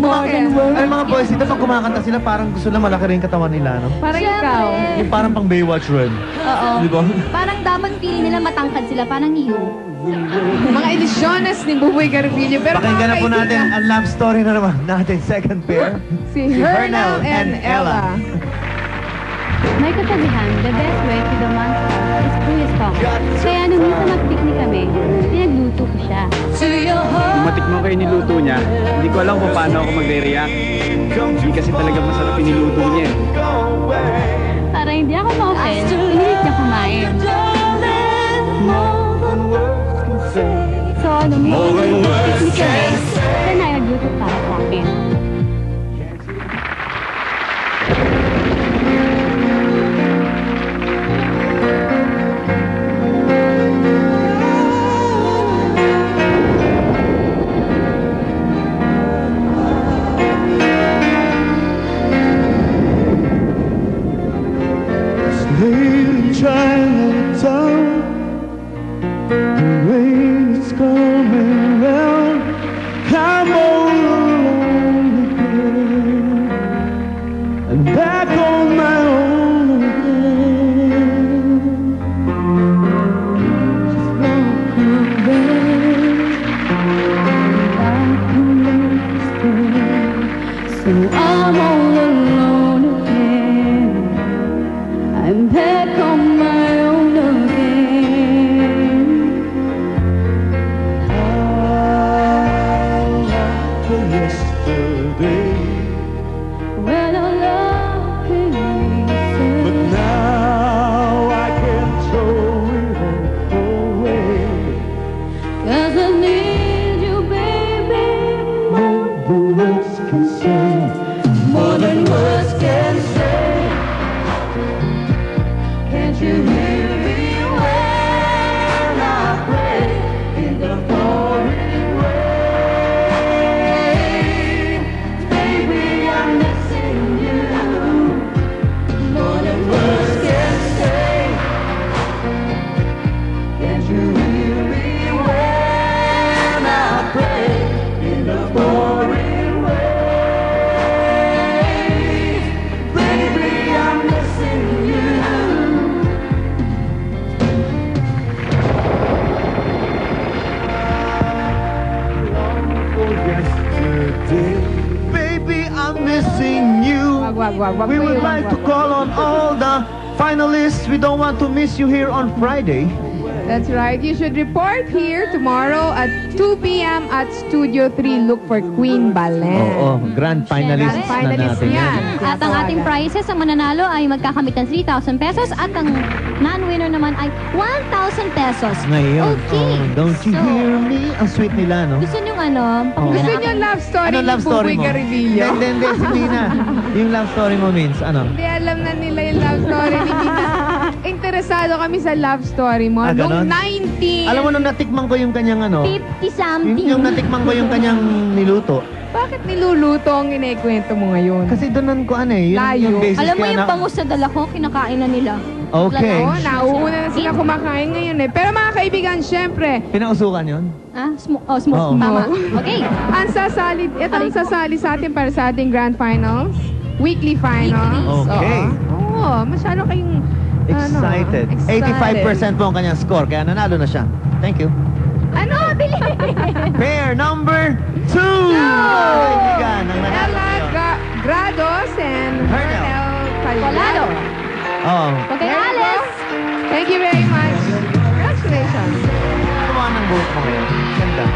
Ay, mga boys, dito pag kumakanta sila, parang gusto na malaki rin katawan nila, no? Parang Siyempre. ikaw. Yung parang pang Baywatch rin. Oo. Di ba? Parang dapat feeling nila matangkad sila, parang you. Mga edisyones ni Buboy Garbillo. Pero Pakinggan na mga po natin kaibigan, ang love story na naman natin, second pair. si Hernel and Ella. May kasabihan, the best way to the monster is through his stomach. Kaya nung minsan mag-picnic kami, pinagluto ko siya. Nung matikman ko yung niluto niya, hindi ko alam kung paano ako magre-react. Hindi kasi talaga masarap yung niluto niya eh. Para hindi ako ma-offend, pinilit niya kumain. So, nung picnic kami, siya na nagluto para sa akin. Late Chinatown, the rain is coming round. I'm all alone again, and back on my own again. Just don't come back, so I'm all alone again. I'm back on my own again. How after yesterday, when our love came but now I can't throw it all away. 'Cause I need you, baby. More than words can say. More than words can say. Can't you hear me when I pray in the pouring rain? Baby, I'm missing you more than words can say. Can't you hear me when I pray in the pouring rain? Baby, I'm missing you. Baby, I'm missing you. Wag We mo would iwan, like to wag. call on all the finalists. We don't want to miss you here on Friday. That's right. You should report here tomorrow at 2 p.m. at Studio 3. Look for Queen Balen. Oo, grand finalists Grand na finalists natin yan. yan. At ang ating prizes, ang mananalo ay magkakamit ng 3,000 pesos at ang non-winner naman ay 1,000 pesos. Ngayon, Okay. don't you So, hear me? Ang sweet nila, no? Gusto nyo ano? Oh. Gusto niyo love story Ano ni love story Buboy mo? Garbillo? Hindi, hindi na. Yung love story mo means, ano? Hindi alam na nila yung love story ni Gina. Interesado kami sa love story mo. Ah, Nung ganon? 19... Alam mo, nung natikman ko yung kanyang, ano? 50-something. Yung natikman ko yung kanyang niluto. Bakit niluluto ang inikwento mo ngayon? Kasi doon ko ano eh. Layo. Yung basis Alam mo kaya yung na- bangus sa dala ko, kinakain na nila. Okay. Oo, nauuna na sila kumakain ngayon eh. Pero mga kaibigan, syempre, Pinausukan yun? Ah, smoke. Oo. Tama. Okay. ito ang sasali sa atin para sa ating grand finals. Weekly finals. Okay. Oo, masyado kayong Excited. 85% po ang kanyang score, kaya nanalo na siya. Thank you. Ano? Dili! Pair number 2! Kaibigan, ang nanalo Ella ngayon. Grados and Hernel Hernel Colado. Oh. Okay, There you go. Alice. Thank you very much. Congratulations. Gumawa ng buhok mo ngayon. Ganda.